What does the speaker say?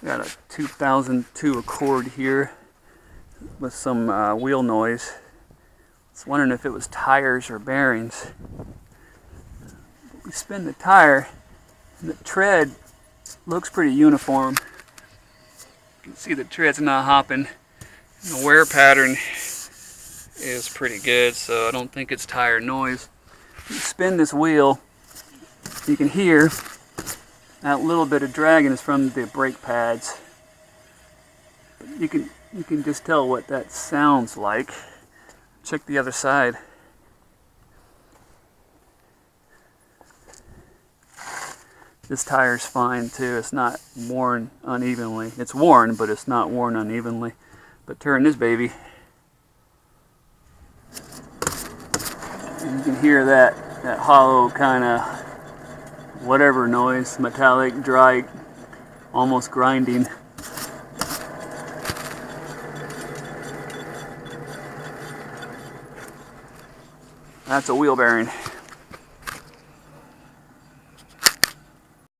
Got a 2002 Accord here with some wheel noise. I was wondering if it was tires or bearings. We spin the tire, and the tread looks pretty uniform. You can see the tread's not hopping. And the wear pattern is pretty good, so I don't think it's tire noise. You spin this wheel, you can hear that little bit of dragging is from the brake pads. You can just tell what that sounds like. Check the other side. This tire's fine too. It's not worn unevenly. It's worn, but it's not worn unevenly. But turn this baby, and you can hear that hollow kind of whatever noise, metallic, dry, almost grinding. That's a wheel bearing.